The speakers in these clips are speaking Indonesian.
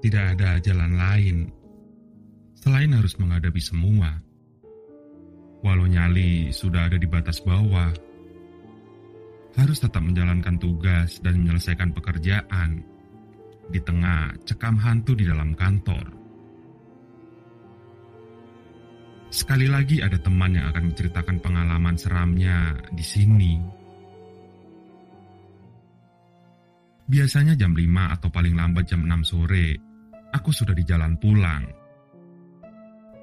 tidak ada jalan lain selain harus menghadapi semua. Walau nyali sudah ada di batas bawah, harus tetap menjalankan tugas dan menyelesaikan pekerjaan di tengah cekam hantu di dalam kantor. Sekali lagi ada teman yang akan menceritakan pengalaman seramnya di sini. Biasanya jam 5 atau paling lambat jam 6 sore, aku sudah di jalan pulang.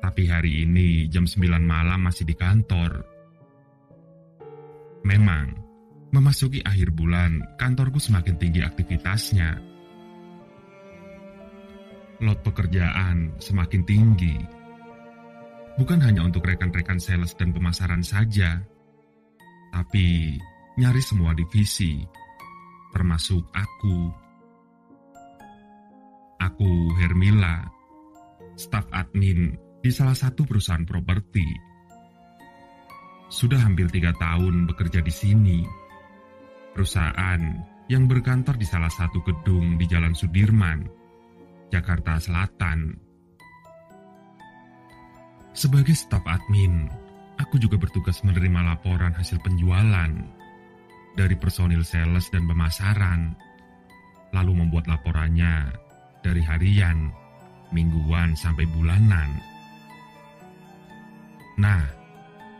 Tapi hari ini jam 9 malam masih di kantor. Memang, memasuki akhir bulan, kantorku semakin tinggi aktivitasnya. Load pekerjaan semakin tinggi. Bukan hanya untuk rekan-rekan sales dan pemasaran saja, tapi nyaris semua divisi, termasuk aku. Aku Hermila, staf admin di salah satu perusahaan properti. Sudah hampir 3 tahun bekerja di sini. Perusahaan yang berkantor di salah satu gedung di Jalan Sudirman, Jakarta Selatan. Sebagai staf admin, aku juga bertugas menerima laporan hasil penjualan dari personil sales dan pemasaran, lalu membuat laporannya dari harian, mingguan, sampai bulanan. Nah,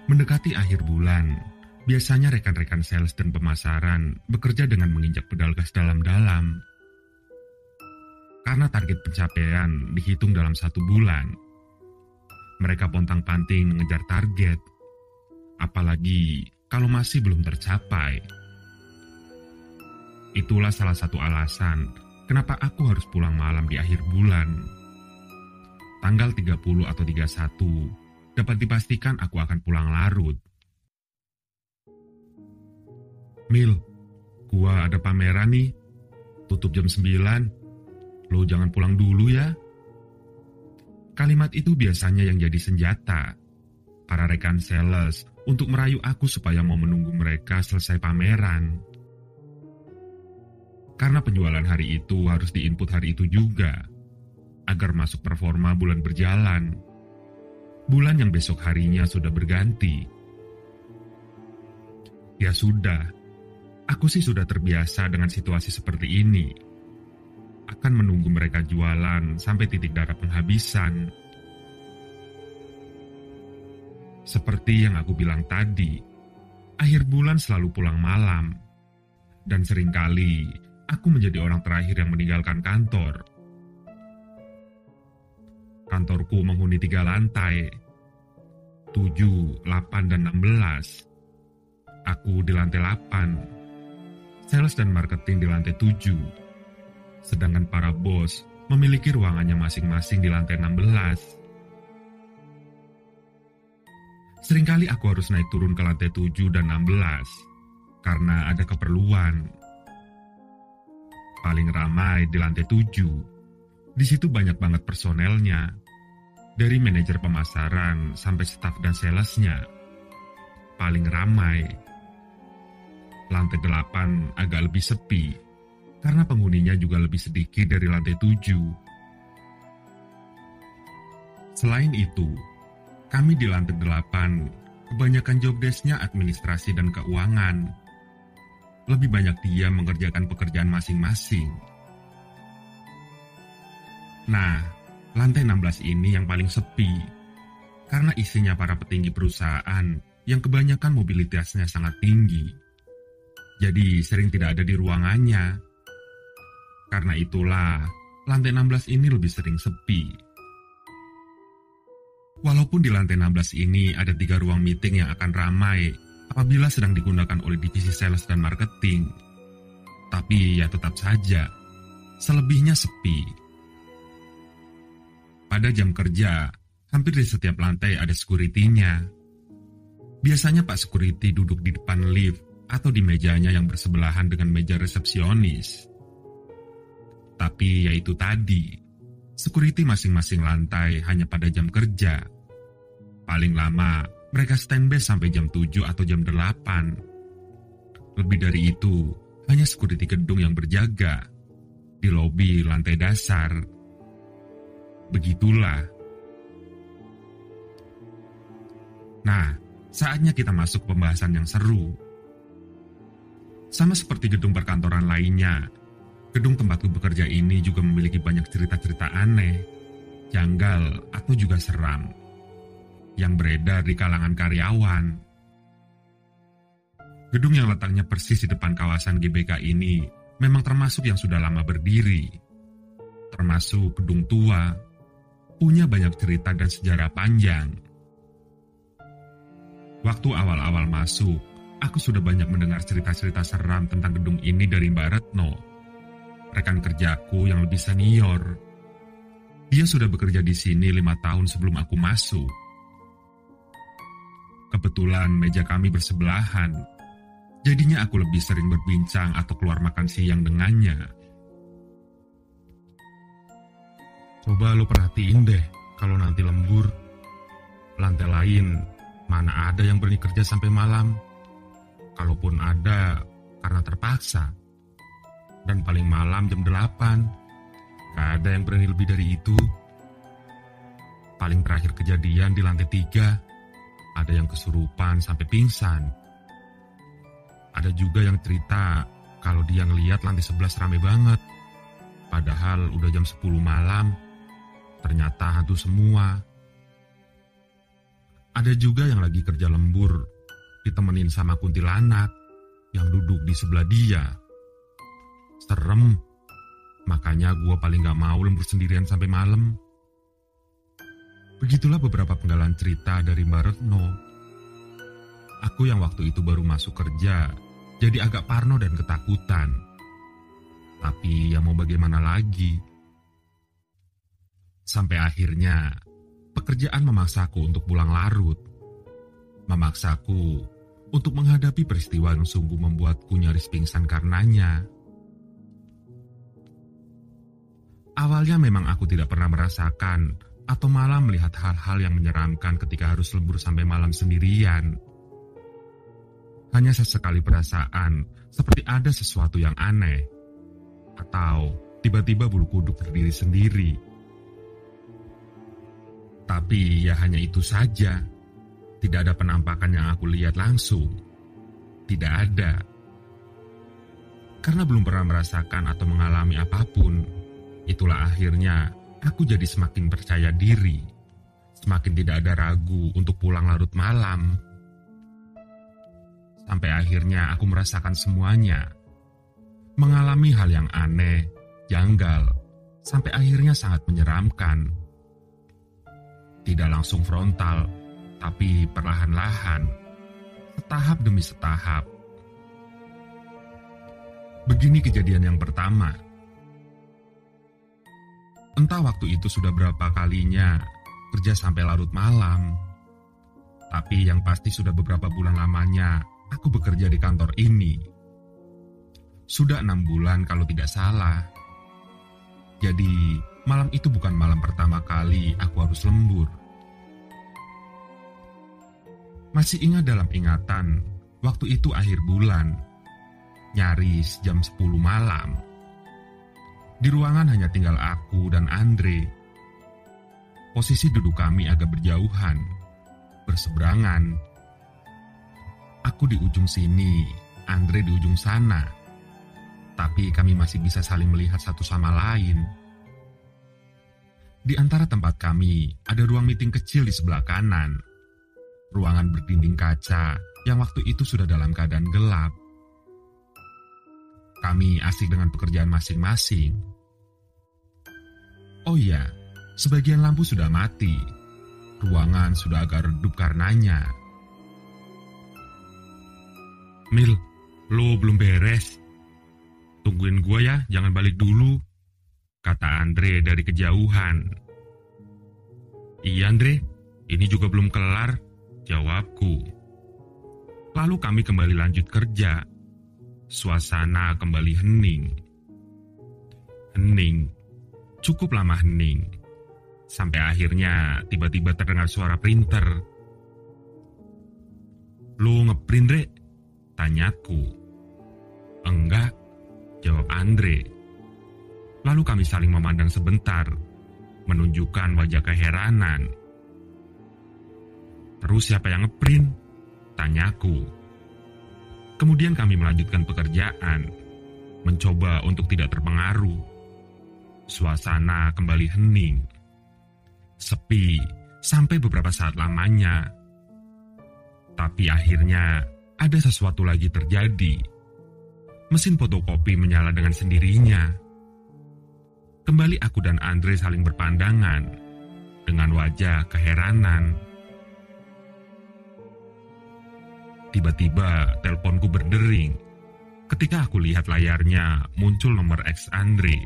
mendekati akhir bulan, biasanya rekan-rekan sales dan pemasaran bekerja dengan menginjak pedal gas dalam-dalam. Karena target pencapaian dihitung dalam 1 bulan, mereka pontang-panting mengejar target, apalagi kalau masih belum tercapai. Itulah salah satu alasan kenapa aku harus pulang malam di akhir bulan. Tanggal 30 atau 31, dapat dipastikan aku akan pulang larut. Mil, gua ada pameran nih, tutup jam 9, lo jangan pulang dulu ya. Kalimat itu biasanya yang jadi senjata para rekan sales untuk merayu aku supaya mau menunggu mereka selesai pameran. Karena penjualan hari itu harus diinput hari itu juga, agar masuk performa bulan berjalan. Bulan yang besok harinya sudah berganti. Ya sudah, aku sih sudah terbiasa dengan situasi seperti ini. Akan menunggu mereka jualan sampai titik darah penghabisan. Seperti yang aku bilang tadi, akhir bulan selalu pulang malam. Dan seringkali aku menjadi orang terakhir yang meninggalkan kantor. Kantorku menghuni 3 lantai, 7, 8, dan 16. Aku di lantai 8, sales dan marketing di lantai 7. Sedangkan para bos memiliki ruangannya masing-masing di lantai 16. Seringkali aku harus naik turun ke lantai 7 dan 16 karena ada keperluan. Paling ramai di lantai 7. Di situ banyak banget personelnya, dari manajer pemasaran sampai staf dan salesnya. Paling ramai. Lantai 8 agak lebih sepi, karena penghuninya juga lebih sedikit dari lantai 7. Selain itu, kami di lantai 8, kebanyakan job desk-nya administrasi dan keuangan. Lebih banyak dia mengerjakan pekerjaan masing-masing. Nah, lantai 16 ini yang paling sepi, karena isinya para petinggi perusahaan yang kebanyakan mobilitasnya sangat tinggi. Jadi sering tidak ada di ruangannya. Karena itulah, lantai 16 ini lebih sering sepi. Walaupun di lantai 16 ini ada 3 ruang meeting yang akan ramai apabila sedang digunakan oleh divisi sales dan marketing. Tapi ya tetap saja, selebihnya sepi. Pada jam kerja, hampir di setiap lantai ada security-nya. Biasanya Pak Security duduk di depan lift atau di mejanya yang bersebelahan dengan meja resepsionis. Tapi ya itu tadi, security masing-masing lantai hanya pada jam kerja. Paling lama, mereka standby sampai jam 7 atau jam 8. Lebih dari itu, hanya security gedung yang berjaga di lobi lantai dasar. Begitulah. Nah, saatnya kita masuk pembahasan yang seru. Sama seperti gedung perkantoran lainnya, gedung tempatku bekerja ini juga memiliki banyak cerita-cerita aneh, janggal, atau juga seram yang beredar di kalangan karyawan. Gedung yang letaknya persis di depan kawasan GBK ini memang termasuk yang sudah lama berdiri. Termasuk gedung tua, punya banyak cerita dan sejarah panjang. Waktu awal-awal masuk, aku sudah banyak mendengar cerita-cerita seram tentang gedung ini dari Mbak Retno, rekan kerjaku yang lebih senior. Dia sudah bekerja di sini 5 tahun sebelum aku masuk. Kebetulan meja kami bersebelahan, jadinya aku lebih sering berbincang atau keluar makan siang dengannya. Coba lo perhatiin deh, kalau nanti lembur, lantai lain mana ada yang berani kerja sampai malam. Kalaupun ada, karena terpaksa. Dan paling malam jam 8. Gak ada yang berani lebih dari itu. Paling terakhir kejadian di lantai 3, ada yang kesurupan sampai pingsan. Ada juga yang cerita kalau dia ngeliat lantai 11 rame banget. Padahal udah jam 10 malam, ternyata hantu semua. Ada juga yang lagi kerja lembur, ditemenin sama kuntilanak yang duduk di sebelah dia. Serem, makanya gue paling gak mau lembur sendirian sampai malam. Begitulah beberapa penggalan cerita dari Mbak Retno. Aku yang waktu itu baru masuk kerja, jadi agak parno dan ketakutan. Tapi ya mau bagaimana lagi? Sampai akhirnya, pekerjaan memaksaku untuk pulang larut. Memaksaku untuk menghadapi peristiwa yang sungguh membuatku nyaris pingsan karenanya. Awalnya memang aku tidak pernah merasakan atau malah melihat hal-hal yang menyeramkan ketika harus lembur sampai malam sendirian. Hanya sesekali perasaan seperti ada sesuatu yang aneh, atau tiba-tiba bulu kuduk berdiri sendiri. Tapi ya hanya itu saja. Tidak ada penampakan yang aku lihat langsung. Tidak ada. Karena belum pernah merasakan atau mengalami apapun, itulah akhirnya aku jadi semakin percaya diri. Semakin tidak ada ragu untuk pulang larut malam. Sampai akhirnya aku merasakan semuanya. Mengalami hal yang aneh, janggal, sampai akhirnya sangat menyeramkan. Tidak langsung frontal, tapi perlahan-lahan, setahap demi setahap. Begini kejadian yang pertama. Entah waktu itu sudah berapa kalinya kerja sampai larut malam. Tapi yang pasti sudah beberapa bulan lamanya aku bekerja di kantor ini. Sudah 6 bulan kalau tidak salah. Jadi malam itu bukan malam pertama kali aku harus lembur. Masih ingat dalam ingatan, waktu itu akhir bulan, nyaris jam 10 malam. Di ruangan hanya tinggal aku dan Andre. Posisi duduk kami agak berjauhan, berseberangan. Aku di ujung sini, Andre di ujung sana. Tapi kami masih bisa saling melihat satu sama lain. Di antara tempat kami, ada ruang meeting kecil di sebelah kanan. Ruangan berdinding kaca yang waktu itu sudah dalam keadaan gelap. Kami asik dengan pekerjaan masing-masing. Oh iya, sebagian lampu sudah mati. Ruangan sudah agak redup karenanya. Mil, lo belum beres. Tungguin gua ya, jangan balik dulu, kata Andre dari kejauhan. Iya Andre, ini juga belum kelar, jawabku. Lalu kami kembali lanjut kerja. Suasana kembali hening. Hening, cukup lama hening. Sampai akhirnya tiba-tiba terdengar suara printer. Lo ngeprint, Re? Tanyaku. Enggak, jawab Andre. Lalu kami saling memandang sebentar. menunjukkan wajah keheranan. "Terus siapa yang ngeprint?" tanyaku. Kemudian kami melanjutkan pekerjaan, mencoba untuk tidak terpengaruh. Suasana kembali hening, sepi sampai beberapa saat lamanya. Tapi akhirnya ada sesuatu lagi terjadi. Mesin fotokopi menyala dengan sendirinya. Kembali aku dan Andre saling berpandangan dengan wajah keheranan. Tiba-tiba teleponku berdering. Ketika aku lihat layarnya, muncul nomor X Andre.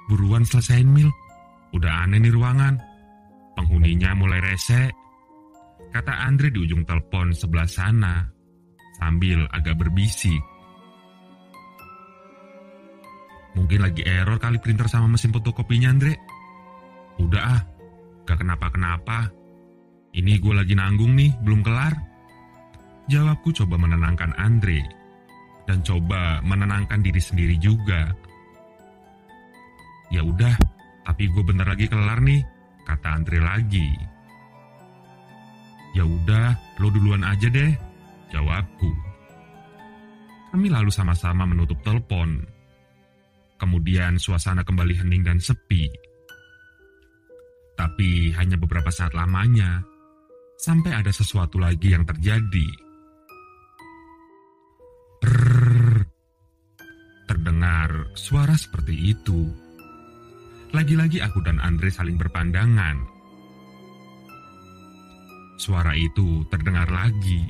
"Buruan selesain, Mil. Udah aneh nih ruangan. Penghuninya mulai rese," kata Andre di ujung telepon sebelah sana, sambil agak berbisik. "Mungkin lagi error kali printer sama mesin fotokopinya, Andre." "Udah ah, gak kenapa-kenapa. Ini gue lagi nanggung nih, belum kelar," jawabku coba menenangkan Andre, dan coba menenangkan diri sendiri juga. "Ya udah, tapi gue bentar lagi kelar nih," kata Andre lagi. "Ya udah, lo duluan aja deh," jawabku. Kami lalu sama-sama menutup telepon. Kemudian suasana kembali hening dan sepi. Tapi hanya beberapa saat lamanya, sampai ada sesuatu lagi yang terjadi. Rrrr. Terdengar suara seperti itu. Lagi-lagi aku dan Andre saling berpandangan. Suara itu terdengar lagi.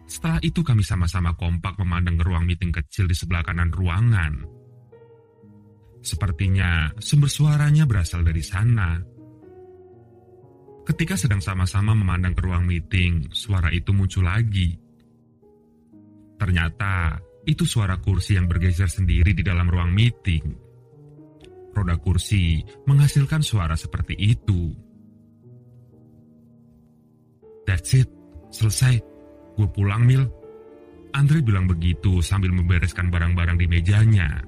Setelah itu kami sama-sama kompak memandang ke ruang meeting kecil di sebelah kanan ruangan. Sepertinya sumber suaranya berasal dari sana. Ketika sedang sama-sama memandang ke ruang meeting, suara itu muncul lagi. Ternyata itu suara kursi yang bergeser sendiri di dalam ruang meeting. Roda kursi menghasilkan suara seperti itu. "That's it, selesai. Gue pulang, Mil." Andre bilang begitu sambil membereskan barang-barang di mejanya.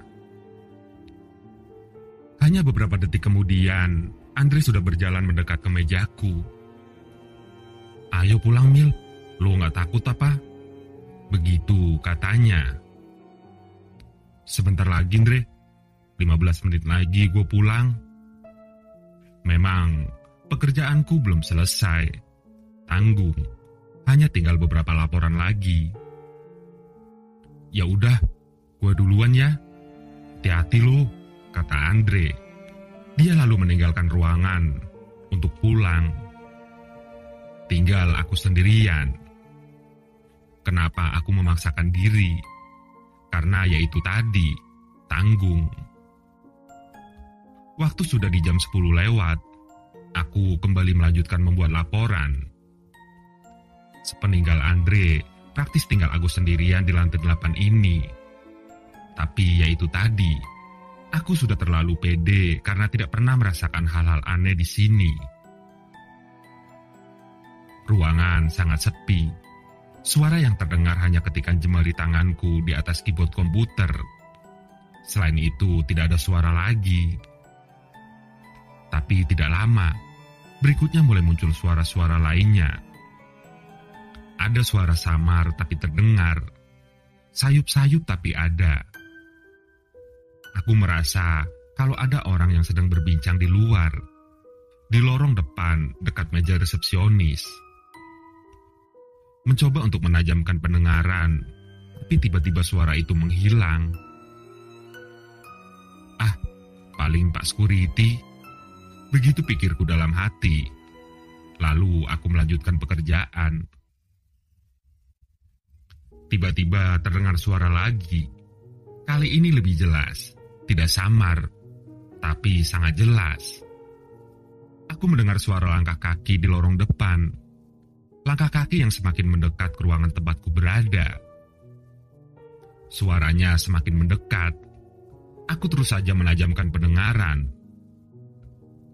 Hanya beberapa detik kemudian, Andre sudah berjalan mendekat ke mejaku. "Ayo pulang, Mil. Lo gak takut apa?" begitu katanya. "Sebentar lagi, Andre. 15 menit lagi gue pulang." Memang pekerjaanku belum selesai. Tanggung. Hanya tinggal beberapa laporan lagi. "Ya udah, gue duluan ya. Hati-hati lu," kata Andre. Dia lalu meninggalkan ruangan untuk pulang. Tinggal aku sendirian. Kenapa aku memaksakan diri? Karena yaitu tadi, tanggung. Waktu sudah di jam 10 lewat. Aku kembali melanjutkan membuat laporan. Sepeninggal Andre, praktis tinggal aku sendirian di lantai 8 ini. Tapi yaitu tadi, aku sudah terlalu pede karena tidak pernah merasakan hal-hal aneh di sini. Ruangan sangat sepi. Suara yang terdengar hanya ketikan jemari tanganku di atas keyboard komputer. Selain itu, tidak ada suara lagi. Tapi tidak lama, berikutnya mulai muncul suara-suara lainnya. Ada suara samar tapi terdengar, sayup-sayup tapi ada. Aku merasa kalau ada orang yang sedang berbincang di luar, di lorong depan dekat meja resepsionis. Mencoba untuk menajamkan pendengaran, tapi tiba-tiba suara itu menghilang. "Ah, paling Pak Security," begitu pikirku dalam hati. Lalu aku melanjutkan pekerjaan. Tiba-tiba terdengar suara lagi. Kali ini lebih jelas, tidak samar, tapi sangat jelas. Aku mendengar suara langkah kaki di lorong depan. Langkah kaki yang semakin mendekat ke ruangan tempatku berada. Suaranya semakin mendekat. Aku terus saja menajamkan pendengaran.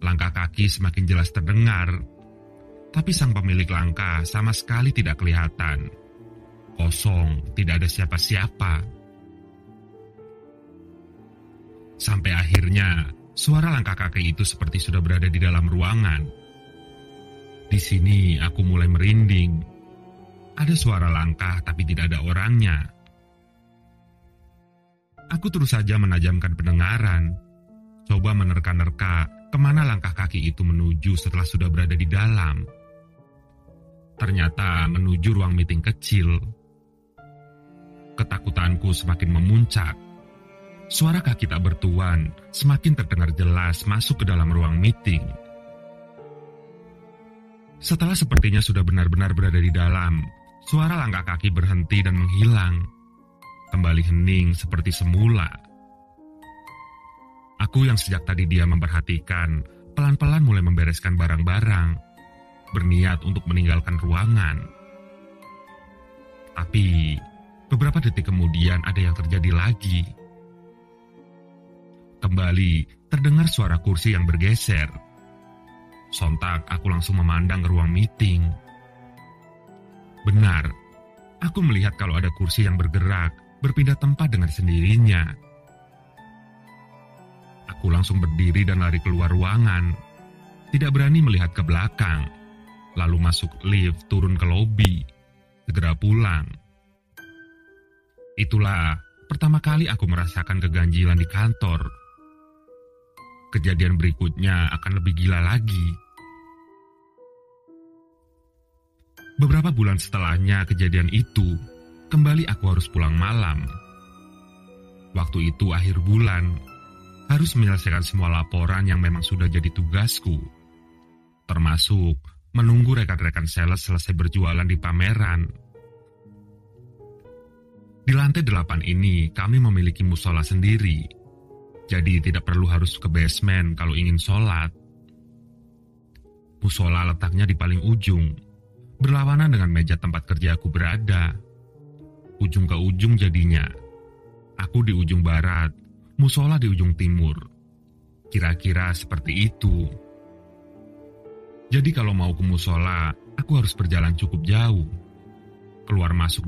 Langkah kaki semakin jelas terdengar, tapi sang pemilik langkah sama sekali tidak kelihatan. Kosong, tidak ada siapa-siapa. Sampai akhirnya suara langkah kaki itu seperti sudah berada di dalam ruangan. Di sini aku mulai merinding. Ada suara langkah tapi tidak ada orangnya. Aku terus saja menajamkan pendengaran, coba menerka-nerka kemana langkah kaki itu menuju setelah sudah berada di dalam. Ternyata menuju ruang meeting kecil. Ketakutanku semakin memuncak. Suara kaki tak bertuan semakin terdengar jelas masuk ke dalam ruang meeting. Setelah sepertinya sudah benar-benar berada di dalam, suara langkah kaki berhenti dan menghilang. Kembali hening seperti semula. Aku yang sejak tadi dia memperhatikan, pelan-pelan mulai membereskan barang-barang, berniat untuk meninggalkan ruangan. Tapi, beberapa detik kemudian ada yang terjadi lagi. Kembali terdengar suara kursi yang bergeser. Sontak aku langsung memandang ke ruang meeting. Benar, aku melihat kalau ada kursi yang bergerak, berpindah tempat dengan sendirinya. Aku langsung berdiri dan lari keluar ruangan. Tidak berani melihat ke belakang. Lalu masuk lift, turun ke lobi. Segera pulang. Itulah pertama kali aku merasakan keganjilan di kantor. Kejadian berikutnya akan lebih gila lagi. Beberapa bulan setelahnya kejadian itu, kembali aku harus pulang malam. Waktu itu akhir bulan, harus menyelesaikan semua laporan yang memang sudah jadi tugasku. Termasuk menunggu rekan-rekan sales selesai berjualan di pameran. Di lantai 8 ini kami memiliki musola sendiri. Jadi tidak perlu harus ke basement kalau ingin sholat. Musola letaknya di paling ujung, berlawanan dengan meja tempat kerja aku berada. Ujung ke ujung jadinya. Aku di ujung barat, musola di ujung timur. Kira-kira seperti itu. Jadi kalau mau ke musola, aku harus berjalan cukup jauh. Keluar masuk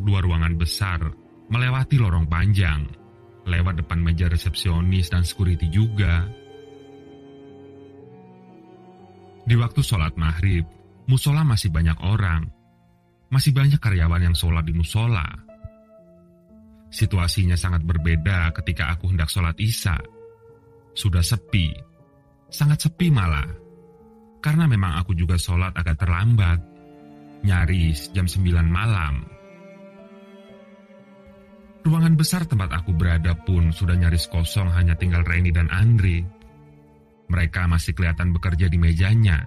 dua ruangan besar, melewati lorong panjang, lewat depan meja resepsionis dan security juga. Di waktu sholat maghrib, musola masih banyak orang. Masih banyak karyawan yang sholat di musola. Situasinya sangat berbeda ketika aku hendak sholat isya. Sudah sepi. Sangat sepi malah. Karena memang aku juga sholat agak terlambat. Nyaris jam 9 malam. Ruangan besar tempat aku berada pun sudah nyaris kosong, hanya tinggal Reni dan Andre. Mereka masih kelihatan bekerja di mejanya,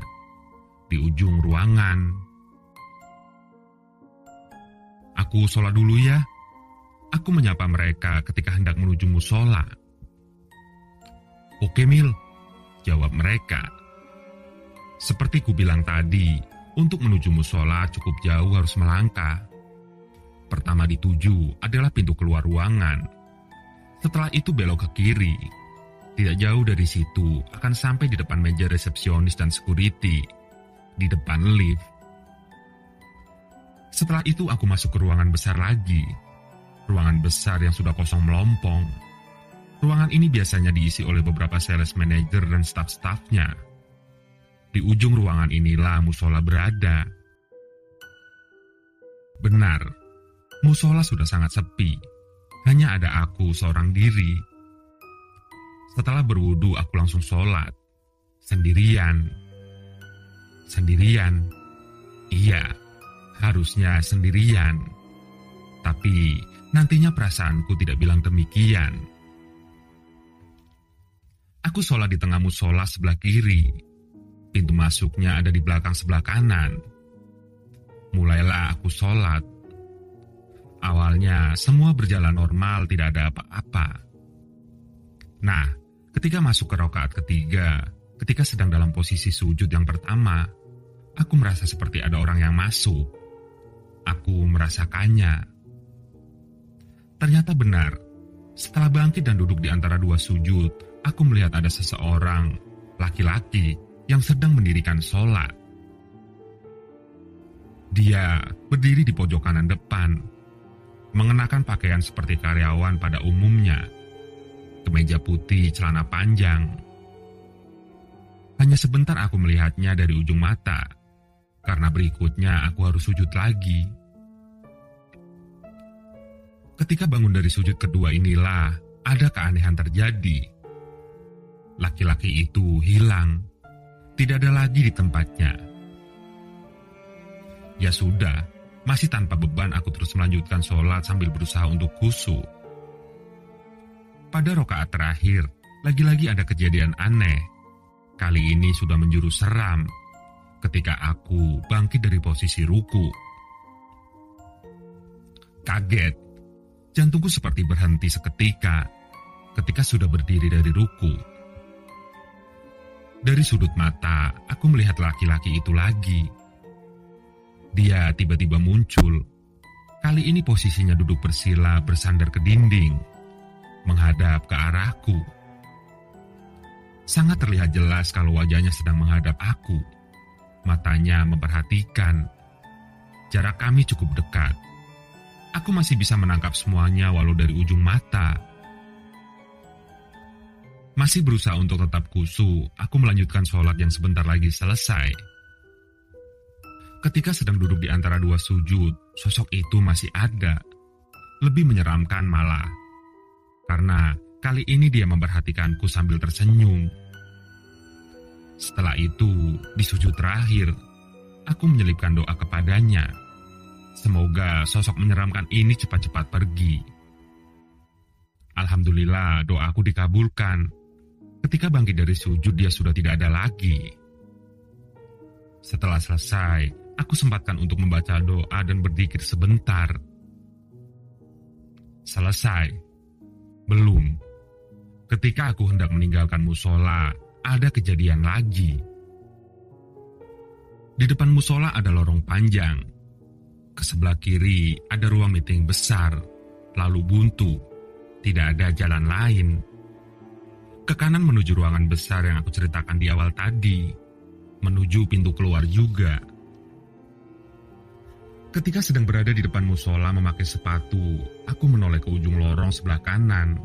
di ujung ruangan. Aku sholat dulu ya. Aku menyapa mereka ketika hendak menuju musola. Oke Mil, jawab mereka. Seperti ku bilang tadi, untuk menuju musola cukup jauh harus melangkah. Pertama dituju adalah pintu keluar ruangan. Setelah itu belok ke kiri. Tidak jauh dari situ akan sampai di depan meja resepsionis dan security. Di depan lift. Setelah itu aku masuk ke ruangan besar lagi. Ruangan besar yang sudah kosong melompong. Ruangan ini biasanya diisi oleh beberapa sales manager dan staf-stafnya. Di ujung ruangan inilah musola berada. Benar, musola sudah sangat sepi. Hanya ada aku seorang diri. Setelah berwudu aku langsung sholat. Sendirian. Sendirian. Iya, harusnya sendirian. Tapi nantinya perasaanku tidak bilang demikian. Aku sholat di tengah musola sebelah kiri. Pintu masuknya ada di belakang sebelah kanan. Mulailah aku sholat. Awalnya semua berjalan normal, tidak ada apa-apa. Nah, ketika masuk ke rakaat ketiga, ketika sedang dalam posisi sujud yang pertama, aku merasa seperti ada orang yang masuk. Aku merasakannya. Ternyata benar. Setelah bangkit dan duduk di antara dua sujud, aku melihat ada seseorang, laki-laki, yang sedang mendirikan sholat. Dia berdiri di pojok kanan depan, mengenakan pakaian seperti karyawan pada umumnya. kemeja putih, celana panjang. Hanya sebentar aku melihatnya dari ujung mata, karena berikutnya aku harus sujud lagi. Ketika bangun dari sujud kedua inilah ada keanehan terjadi. Laki-laki itu hilang, tidak ada lagi di tempatnya. Ya sudah, masih tanpa beban aku terus melanjutkan sholat sambil berusaha untuk khusyuk. Pada rakaat terakhir, lagi-lagi ada kejadian aneh. Kali ini sudah menjurus seram ketika aku bangkit dari posisi ruku. Kaget, jantungku seperti berhenti seketika ketika sudah berdiri dari ruku. Dari sudut mata, aku melihat laki-laki itu lagi. Dia tiba-tiba muncul. Kali ini posisinya duduk bersila bersandar ke dinding, menghadap ke arahku. Sangat terlihat jelas kalau wajahnya sedang menghadap aku. Matanya memperhatikan. Jarak kami cukup dekat. Aku masih bisa menangkap semuanya walau dari ujung mata. Masih berusaha untuk tetap khusyuk, aku melanjutkan sholat yang sebentar lagi selesai. Ketika sedang duduk di antara dua sujud, sosok itu masih ada. Lebih menyeramkan malah. Karena kali ini dia memperhatikanku sambil tersenyum. Setelah itu, di sujud terakhir, aku menyelipkan doa kepadanya. Semoga sosok menyeramkan ini cepat-cepat pergi. Alhamdulillah, doaku dikabulkan. Ketika bangkit dari sujud, dia sudah tidak ada lagi. Setelah selesai, aku sempatkan untuk membaca doa dan berzikir sebentar. Selesai. Belum. Ketika aku hendak meninggalkan musola, ada kejadian lagi. Di depan musola ada lorong panjang. Ke sebelah kiri ada ruang meeting besar, lalu buntu. Tidak ada jalan lain. Ke kanan menuju ruangan besar yang aku ceritakan di awal tadi. Menuju pintu keluar juga. Ketika sedang berada di depan musola memakai sepatu, aku menoleh ke ujung lorong sebelah kanan.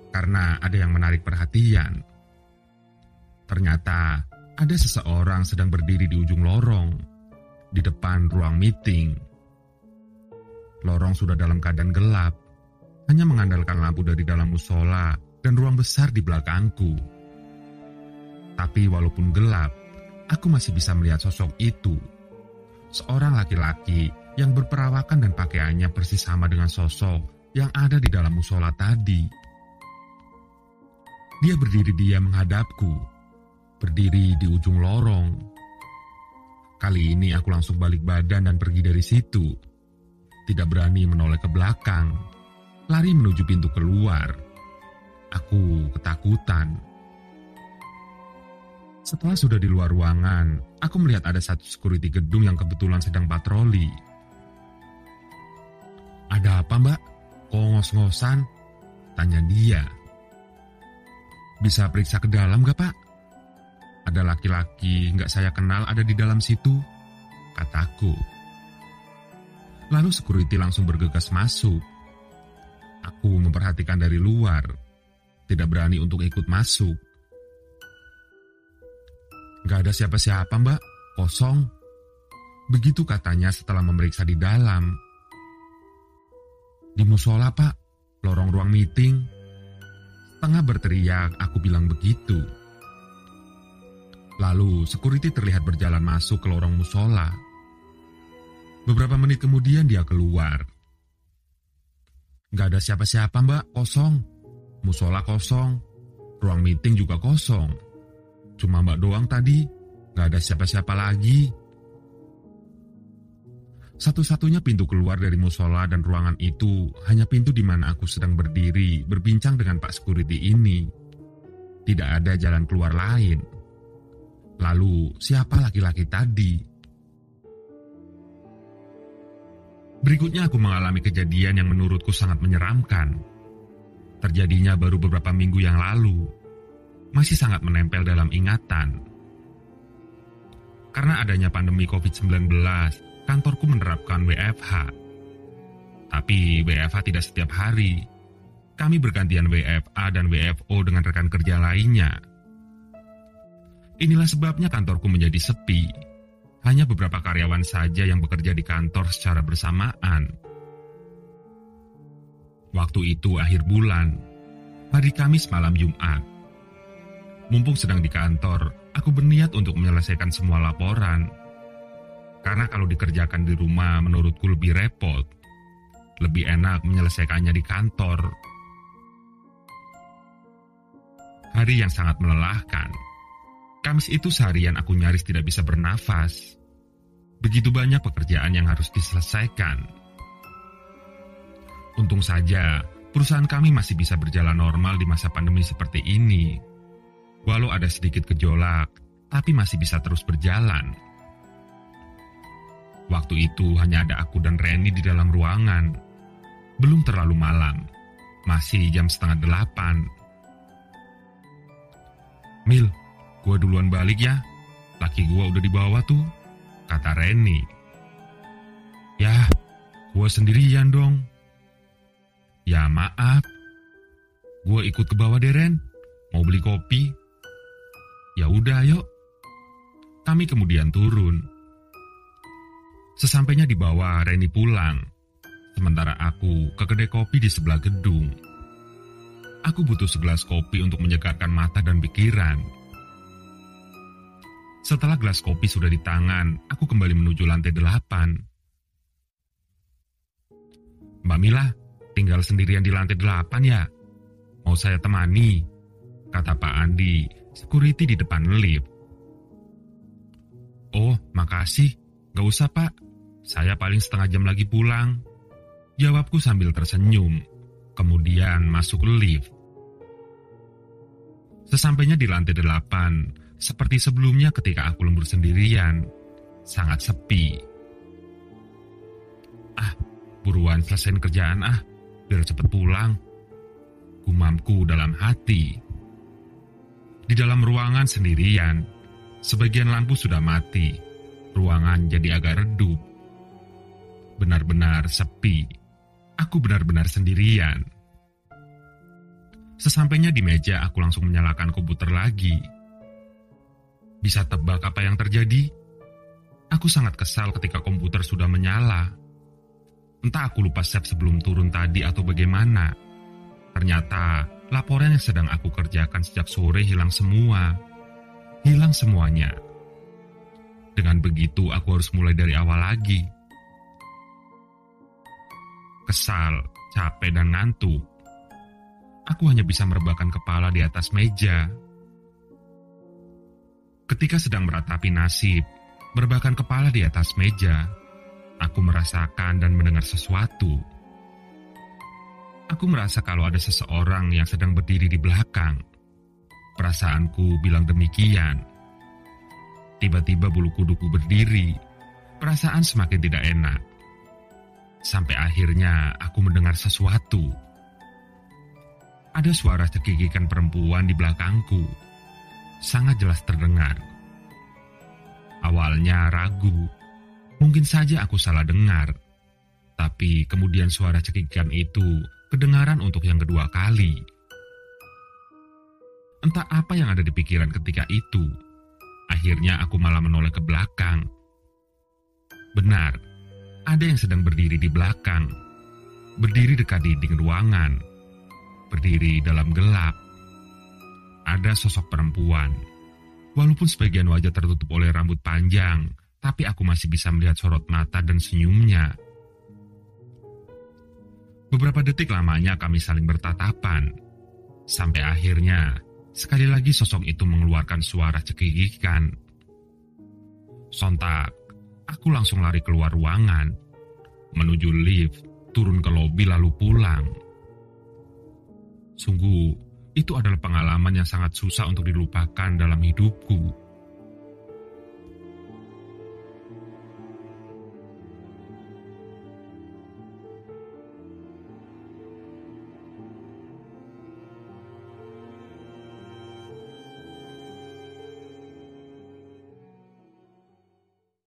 Karena ada yang menarik perhatian. Ternyata ada seseorang sedang berdiri di ujung lorong, di depan ruang meeting. Lorong sudah dalam keadaan gelap, hanya mengandalkan lampu dari dalam musola dan ruang besar di belakangku. Tapi walaupun gelap, aku masih bisa melihat sosok itu. Seorang laki-laki yang berperawakan dan pakaiannya persis sama dengan sosok yang ada di dalam musola tadi. Dia berdiri diam menghadapku. Berdiri di ujung lorong. Kali ini aku langsung balik badan dan pergi dari situ. Tidak berani menoleh ke belakang. Lari menuju pintu keluar. Aku ketakutan. Setelah sudah di luar ruangan, aku melihat ada satu security gedung yang kebetulan sedang patroli. "Ada apa, Mbak? Kok ngos-ngosan?" tanya dia. "Bisa periksa ke dalam gak, Pak? Ada laki-laki gak saya kenal ada di dalam situ," kataku. Lalu security langsung bergegas masuk. Aku memperhatikan dari luar, tidak berani untuk ikut masuk. "Gak ada siapa-siapa, Mbak, kosong," begitu katanya setelah memeriksa di dalam. "Di musola, Pak, lorong ruang meeting." Tengah berteriak, aku bilang begitu. Lalu, security terlihat berjalan masuk ke lorong musola. Beberapa menit kemudian dia keluar. "Gak ada siapa-siapa, Mbak, kosong. Musola kosong. Ruang meeting juga kosong. Cuma Mbak doang tadi, gak ada siapa-siapa lagi." Satu-satunya pintu keluar dari musola dan ruangan itu hanya pintu di mana aku sedang berdiri berbincang dengan Pak Security ini. Tidak ada jalan keluar lain. Lalu, siapa laki-laki tadi? Berikutnya aku mengalami kejadian yang menurutku sangat menyeramkan. Terjadinya baru beberapa minggu yang lalu. Masih sangat menempel dalam ingatan. Karena adanya pandemi COVID-19, kantorku menerapkan WFH. Tapi WFH tidak setiap hari. Kami bergantian WFA dan WFO dengan rekan kerja lainnya. Inilah sebabnya kantorku menjadi sepi. Hanya beberapa karyawan saja yang bekerja di kantor secara bersamaan. Waktu itu akhir bulan, hari Kamis malam Jumat. Mumpung sedang di kantor, aku berniat untuk menyelesaikan semua laporan. Karena kalau dikerjakan di rumah menurutku lebih repot. Lebih enak menyelesaikannya di kantor. Hari yang sangat melelahkan. Kamis itu seharian aku nyaris tidak bisa bernafas. Begitu banyak pekerjaan yang harus diselesaikan. Untung saja, perusahaan kami masih bisa berjalan normal di masa pandemi seperti ini. Walau ada sedikit gejolak, tapi masih bisa terus berjalan. Waktu itu hanya ada aku dan Reni di dalam ruangan. Belum terlalu malam, masih jam 7:30. "Mil, gua duluan balik ya. Laki gua udah di bawah tuh," kata Reni. "Yah, gua sendirian dong." "Ya maaf, gua ikut ke bawah deh Ren. Mau beli kopi?" "Ya udah yuk." Kami kemudian turun. Sesampainya di bawah, Reni pulang. Sementara aku ke kedai kopi di sebelah gedung. Aku butuh segelas kopi untuk menyegarkan mata dan pikiran. Setelah gelas kopi sudah di tangan, aku kembali menuju lantai 8. "Mbak Mila, tinggal sendirian di lantai 8 ya? Mau saya temani?" kata Pak Andi, security di depan lift. "Oh, makasih. Gak usah Pak. Saya paling setengah jam lagi pulang," jawabku sambil tersenyum. Kemudian masuk lift. Sesampainya di lantai 8, seperti sebelumnya ketika aku lembur sendirian, sangat sepi. "Ah, buruan selesaiin kerjaan biar cepet pulang," gumamku dalam hati. Di dalam ruangan sendirian, sebagian lampu sudah mati, ruangan jadi agak redup. Benar-benar sepi, aku benar-benar sendirian. Sesampainya di meja, aku langsung menyalakan komputer lagi. Bisa tebak apa yang terjadi? Aku sangat kesal ketika komputer sudah menyala. Entah aku lupa save sebelum turun tadi atau bagaimana. Ternyata laporan yang sedang aku kerjakan sejak sore hilang semua. Hilang semuanya. Dengan begitu aku harus mulai dari awal lagi. Kesal, capek dan ngantuk. Aku hanya bisa merebahkan kepala di atas meja. Ketika sedang meratapi nasib, merebahkan kepala di atas meja, aku merasakan dan mendengar sesuatu. Aku merasa kalau ada seseorang yang sedang berdiri di belakang. Perasaanku bilang demikian. Tiba-tiba bulu kuduku berdiri. Perasaan semakin tidak enak. Sampai akhirnya aku mendengar sesuatu. Ada suara cekikikan perempuan di belakangku. Sangat jelas terdengar. Awalnya ragu. Mungkin saja aku salah dengar. Tapi kemudian suara cekikikan itu kedengaran untuk yang kedua kali. Entah apa yang ada di pikiran ketika itu. Akhirnya aku malah menoleh ke belakang. Benar, ada yang sedang berdiri di belakang. Berdiri dekat dinding ruangan. Berdiri dalam gelap. Ada sosok perempuan. Walaupun sebagian wajah tertutup oleh rambut panjang, tapi aku masih bisa melihat sorot mata dan senyumnya. Beberapa detik lamanya kami saling bertatapan. Sampai akhirnya, sekali lagi sosok itu mengeluarkan suara cekikikan. Sontak, aku langsung lari keluar ruangan, menuju lift, turun ke lobi lalu pulang. Sungguh, itu adalah pengalaman yang sangat susah untuk dilupakan dalam hidupku.